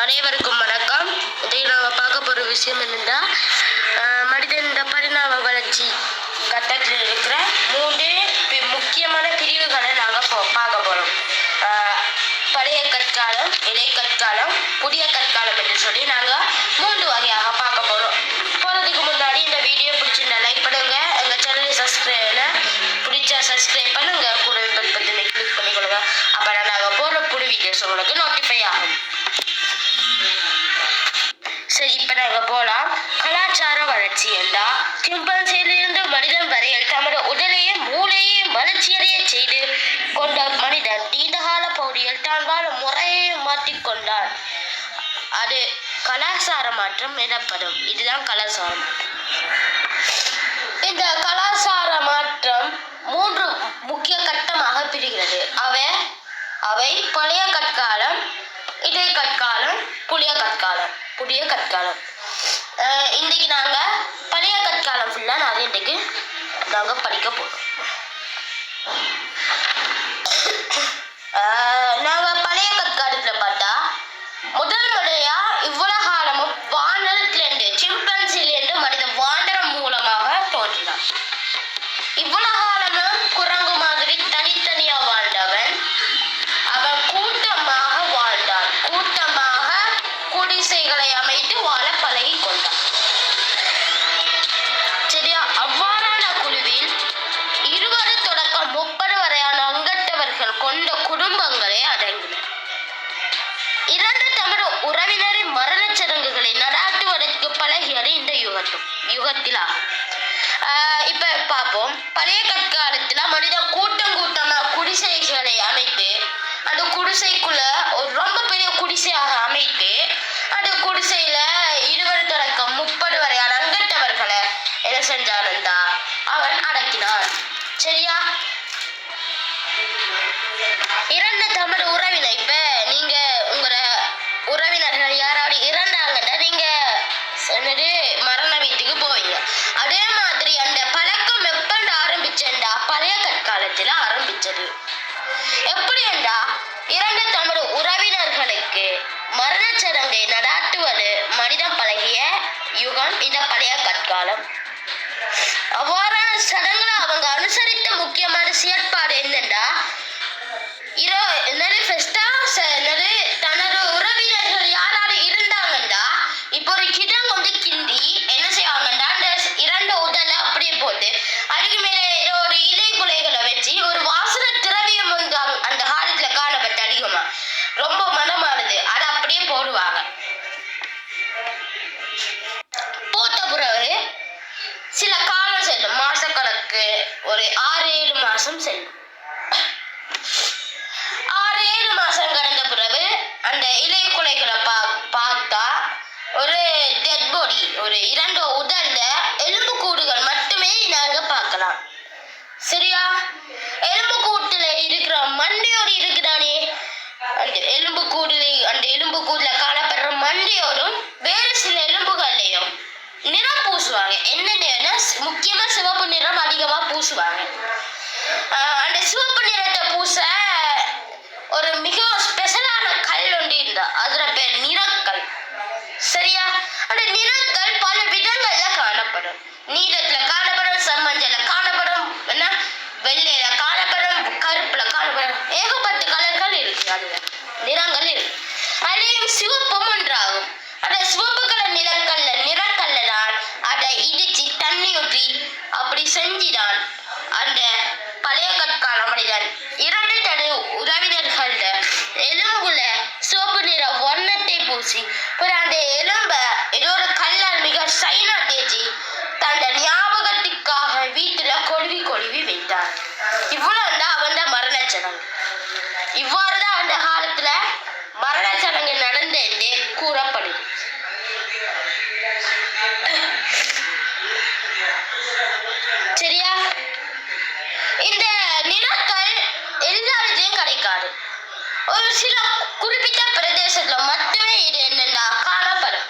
அனைவருக்கும் வணக்கம். இதை நாம் பார்க்க போகிற விஷயம் என்னென்னா, மனிதன் பரிணாம வளர்ச்சி கட்டத்தில் இருக்கிற 3 முக்கியமான பிரிவுகளை நாங்கள் பார்க்க போகிறோம். பழைய கற்காலம், இலை கற்காலம், புதிய கற்காலம் என்று சொல்லி நாங்கள் 3 வகையாக பார்க்க போகிறோம். போகிறதுக்கு முன்னாடி இந்த வீடியோ பிடிச்சிருந்தா லைக் பண்ணுங்க, எங்கள் சேனலை சப்ஸ்கிரைப் பண்ணுங்க, கூட பெல் பட்டனை கிளிக் பண்ணிக்கொள்ளுங்க. அப்போ நாங்கள் போகிற புது வீடியோஸ் உங்களுக்கு நோட்டிஃபை ஆகும். சரி, இப்போ நாங்கள் போகலாம். கலாச்சார வளர்ச்சி என்றால் சிம்பன்சியிலிருந்து மனிதன் வரையில் தமது உடலையே மூளையே வளர்ச்சியடைய செய்து கொண்ட மனிதன் நீண்டகால பகுதியில் தான் வாழ முறையை மாற்றிக்கொண்டான். அது கலாச்சார மாற்றம் எனப்படும். இதுதான் கலாச்சார மாற்றம். இந்த கலாச்சார மாற்றம் 3 முக்கிய கட்டமாக பிரிகிறது. அவை பழைய கற்காலம், இடை கற்காலம், புதிய கற்காலம். இன்னைக்கு நாங்க பழைய கற்காலம் ஃபுல்லா இன்னைக்கு நாங்க படிக்க போறோம். நாங்க பழைய கற்காலத்துல பார்த்தா முதல் முறையா இவ்வளவு காலமும் வானரத்திலிருந்து சிம்பன்சிலிருந்து மனிதன் வானரம் மூலமாக தோன்றினான். இவ்வளவு காலமும் குரங்கு மாதிரி தனித்தனியா வாழ்ந்தவன் அவன் கூட்டமாக வாழ்ந்தான். கூட்டமாக குடிசைகளை அமைத்து வாழ பழகி கொண்டான். சரியா? அவ்வாறான குழுவில் 20 தொடக்கம் 30 வரையான அங்கத்தவர்கள் கொண்ட குடும்பங்களே அடங்கின. 2 தமது உறவினரின் மரணச் சடங்குகளை நடாத்துவதற்கு பழகியது இந்த யுகத்தில் ஆகும். இப்ப பார்ப்போம். பழைய கற்காலத்துல மனிதன் கூட்டமா குடிசைகளை அமைத்து அந்த குடிசைக்குள்ள ஒரு ரொம்ப பெரிய குடிசையாக அமைத்து அந்த குடிசையில 20 தொடக்கம் 30 வரையான அங்கத்தவர்களை என்ன செஞ்சான்டா அவன் அடக்கினான். சரியா? 2 தமது உறவினர், இப்ப நீங்க உங்க உறவினர்கள் யாராவது இறந்தாங்கன்னா நீங்க மரண வீட்டுக்கு போவீங்க. அதே மாதிரி அந்த பழக்கம் எப்ப ஆரம்பிச்சேன்டா பழைய கற்காலத்துல ஆரம்பிச்சது. எப்படி என்றா 2 தமது உறவினர்களுக்கு மரண சடங்கை நடாத்துவது மனிதன் பழகிய யுகம் இந்த பழைய கற்காலம். அவ்வாறான சடங்குல அவங்க அனுசரித்த முக்கியமான செயற்பாடு என்னன்னா, தனது உறவினர்கள் யாராவது இருந்தாங்கன்னா இப்போ ஒரு கிடம் கிண்டி என்ன செய்வாங்கன்னா அந்த 2 உடலை அப்படியே போட்டு அதுக்கு மேல ஏதோ ஒரு இலை குலைகளை வச்சு ஒரு வாசன திரவியம் அந்த காலத்துல காணப்பட்ட அதிகமா ரொம்ப மனமானது அதை அப்படியே போடுவாங்க. போட்ட பிறகு சில காலம் செல்லும், மாசக்கணக்கு, ஒரு 6-7 மாசம் செல்லும். 6-7 மாசம் கடந்த பிறகு அந்த இலை குலைகளை பார்த்தா ஒரு டெட் பாடி, ஒரு 2 உடல்ல எலும்பு கூடுகள் மட்டுமே நாங்க பார்க்கலாம். சரியா? எலும்பு கூட்டுல இருக்கிற மண்டையோடு இருக்குதானே, அந்த எலும்பு கூடுல காணப்படுற மண்டையோடும் வேறு சில எலும்புகள்லையும் நிறம் பூசுவாங்க. என்னென்ன முக்கியமா சிவப்பு நிறம் அதிகமா பூசுவாங்க. அந்த சிவப்பு நிறத்தை பூச ஒரு மிக ஸ்பெஷலான கல் ஒன்று இருந்தா அதுல பேர் நிறக்கல். சரியா? அந்த நிறக்கல் பல விதங்கள்ல காணப்படும். நீலத்துல காணப்படும், செம்மஞ்சள்ல காணப்படும், என்ன வெள்ளையில காணப்படும், கருப்புல காணப்படும், ஏகப்பட்ட கலர்கள் இருக்கு. அதுல நிறங்கள் இருக்கு. அதுலயும் சிவப்பும் ஒன்றாகும். அந்த சிவப்பு கலர் நிறக்கல்ல தான் அதை இடிச்சு தண்ணி ஊற்றி அப்படி செஞ்சிடான் அந்த பழைய கற்கால மனிதன் 2 தனது உறவினர்கள் எலும்புல சிவப்பு நிற வண்ணத்தை பூசி அந்த எலும்ப ஏதோ ஒரு கல்லால் மிக சைனா தேய்ச்சி தன் ஞாபகத்துக்காக வீட்டுல கொழுவி வைத்தான். இவ்வளவுதான் அவன் மரண சடங்கு. இவ்வாறுதான் அந்த காலத்துல மரண சடங்கு நடந்த என்று கூறப்படுது. சரியா? இந்த நிறக்கல் எல்லா இடத்தையும் கிடைக்காது. ஒரு சில குறிப்பிட்ட பிரதேசத்துல மட்டுமே இது என்னன்னா காணப்படும்.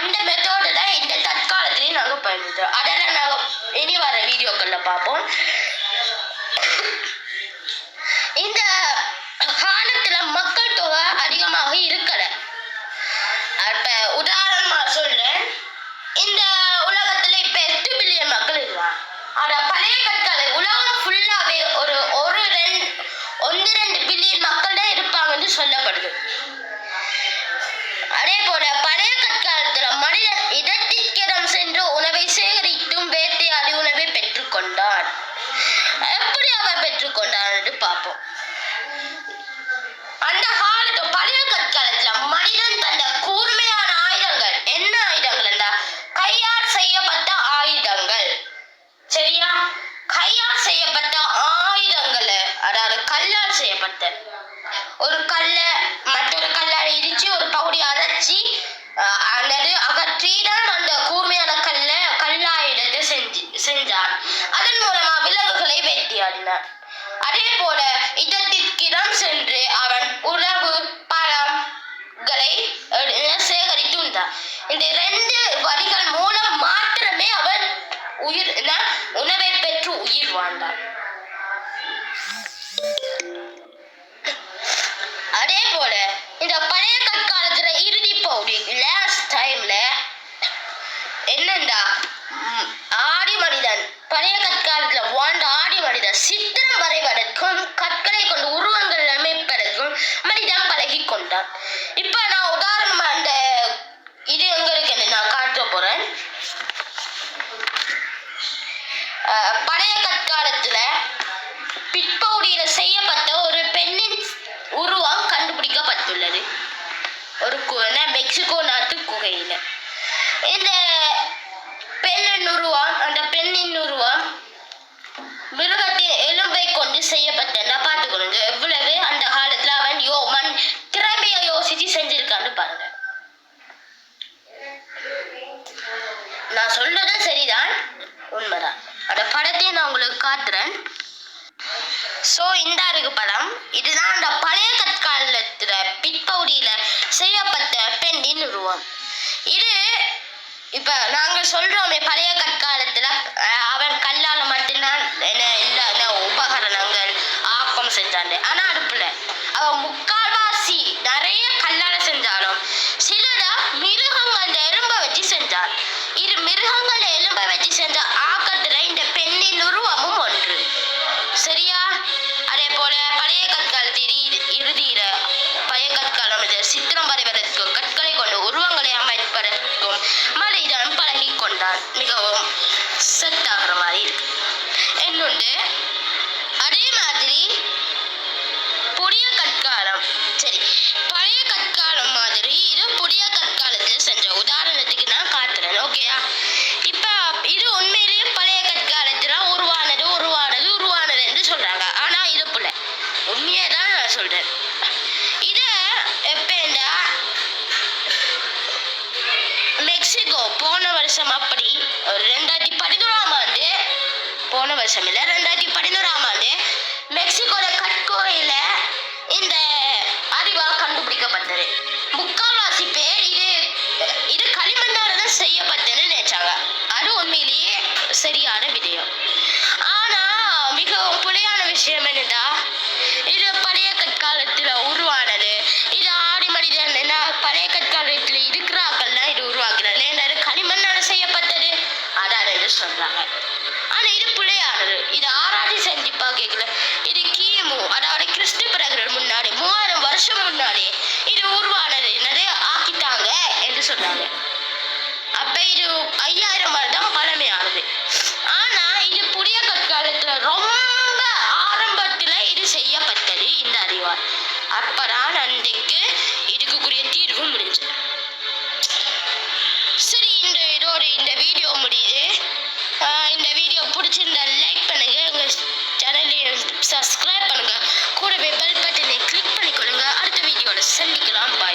அந்த மெத்தோடு தான் இந்த தற்காலத்திலையும் நாங்கள் பயன்படுத்துகிறோம். அதெல்லாம் நாங்கள் இனி வர வீடியோக்களில் பார்ப்போம். இந்த காலத்துல மக்கள் தொகை அதிகமாக இருக்கல. அப்ப உதாரணமா சொல்றேன், இந்த உலகத்துல இப்ப 8 பில்லியன் மக்கள் இருக்காங்க. ஆனா பழைய கற்கால உலகம் ஃபுல்லாவே ஒரு 1-2 பில்லியன் மக்கள் தான் இருப்பாங்கன்னு சொல்லப்படுது. அதே போல பழைய கற்காலத்துல மனிதன் இடத்திற்கிடம் சென்று உணவை சேகரித்தும் வேட்டையாடி உணவை பெற்றுக்கொண்டான். எப்படி அவன் பெற்றுக்கொண்டான் என்று பார்ப்போம். அந்த காலத்துல பழைய கற்காலத்துல மனிதன் தந்த கூர்மையான ஆயுதங்கள், என்ன ஆயுதங்கள் என்றா கையால் செய்யப்பட்ட ஆயுதங்கள். சரியா? கையால் செய்யப்பட்ட ஆயுதங்களை, அதாவது கல்லால் செய்யப்பட்ட ஒரு கல்ல மற்றொரு கல்லால் இடிச்சு ஒரு பகுதி அரைச்சி அல்லது அகற்றிதான் அந்த கூர்மையான கல்லாயுதத்தை செஞ்சான். அதன் மூலமா விலங்குகளை வேட்டையாடினான். அதே போல இடத்திற்கிடம் சென்று அவன் உணவு பழங்களை சேகரித்து உண்டான். இந்த 2 வரிகள் மூலம் மாத்திரமே அவன் உணவை பெற்று உயிர் வாழ்ந்தான். அதே போல இந்த பழைய கற்காலத்துல இறுதி பகுதி லாஸ்ட் டைம்ல என்னண்டா ஆடி மனிதன், பழைய கற்காலத்துல வாழ்ந்த ஆடி மனிதன் சித்திரம் வரைவதற்கும் கற்களை கொண்டு உருவங்கள் அமைப்பதற்கும் மனிதன் பழகி கொண்டான். இப்ப நான் உதாரணமா அந்த இது எங்களுக்கு நான் காட்ட போறேன். பழைய கற்காலத்துல பிற்பகுதியில செய்யப்பட்ட ஒரு பெண்ணின் உருவம் கண்டுபிடிக்கப்பட்டுள்ளது ஒரு மெக்சிகோ நாட்டு குகையில. இந்த அந்த பெண்ணின் உருவம் மிருகத்தின் எலும்பை கொண்டு செய்யப்பட்ட பார்த்துக்கணும். எவ்வளவு அந்த காலத்துல அவன் திறமைய யோசிச்சு செஞ்சிருக்கான்னு பாருங்க. நான் சொல்றது சரிதான், உண்மைதான். அந்த படத்தையும் நான் உங்களுக்கு காட்டுறேன். சோ இந்த இருக்கு படம். இதுதான் அந்த பழைய கற்காலத்துல பிற்பகுதியில செய்யப்பட்ட பெண்ணின் உருவம். இது இப்ப நாங்க சொல்றோமே பழைய கற்காலத்துல அவன் கல்லால மட்டும்தான் உபகரணங்கள் ஆக்கம் செஞ்சான். ஆனா அடுப்புல அவன் முக்கால்வாசி நிறைய கல்லால செஞ்சாலும் சிலர மிருகங்கள் எலும்பை வச்சு செஞ்சான். இது மிருகங்கள் எலும்பை வச்சு செஞ்ச ஆக்கத்துல இந்த பெண்ணின் உருவமும் ஒன்று. சரியா? அதே போல பழைய கற்காலத்தில் இறுதியில பழைய கற்காலம் சித்திரம் வரைவதற்கும் கற்களை கொண்டு உருவங்களை அமைப்பதற்கும் மனிதன் பழகி கொண்டான். மிகவும் செட் ஆகிற மாதிரி இருக்கு. இன்னொன்று அதே மாதிரி புதிய கற்காலம். சரி, பழைய கற்காலம் மாதிரி இது புதிய கற்காலத்தில் செஞ்ச உதாரணத்துக்கு நான் காட்டுறேன். ஓகேயா? இப்ப இது உண்மையிலேயே பழைய கற்காலத்துல உருவானது என்று சொல்றாங்க. ஆனா இது புல உண்மையதான் நான் சொல்றேன். இத எப்பண்டா மெக்சிகோ போன வருஷம் அப்படி 2011ஆம் ஆண்டு, போன வருஷம் இல்ல 2011ஆம் ஆண்டு மெக்சிகோல கற்கோயில இந்த அறிவால் கண்டுபிடிக்கப்பட்டது. முக்கால்வாசி பேர் இது களிமண்ணால தான் செய்யப்பட்டதுன்னு நினைச்சாங்க. அது உண்மையிலேயே சரியான விடயம். ஆனா மிகவும் புலையான விஷயம் என்னடா, இது பழைய கற்காலத்துல உருவானது. இது ஆடி மனிதன் என்ன பழைய கற்காலத்துல இருக்கிறாங்கல்லாம் இது உருவாக்குறது. ஏன்னா களிமண்ணால செய்யப்பட்டது அதான் என்று சொல்றாங்க. ஆனா இது புலையானது. இது ஆராய்ச்சி செஞ்சு பார்க்கல. இது கிமு, அதாவது கிறிஸ்து பிறகு முன்னாடி 3000 வருஷம் முன்னாடி இது உருவானது என்னது ஆக்கிட்டாங்க என்று சொன்னாங்க. அப்ப இது 5000 வருடம் பழமையானது. ஆனா இது புதிய கற்காலத்துல ரொம்ப ஆரம்பத்துல இது செய்யப்பட்டது இந்த அறிவால். அப்பதான் அன்றைக்கு இதுக்குரிய தீர்வு முடிஞ்சது. சரி, இதோட இந்த வீடியோ முடியுது. இந்த வீடியோ பிடிச்சிருந்தா லைக் பண்ணுங்க, எங்க சேனலையும் சப்ஸ்கிரைப் பண்ணுங்க, கூடவே பெல் பட்டனை கிளிக் பண்ணிக்கொள்ளுங்க. அடுத்த வீடியோல சந்திக்கலாம். பாய்.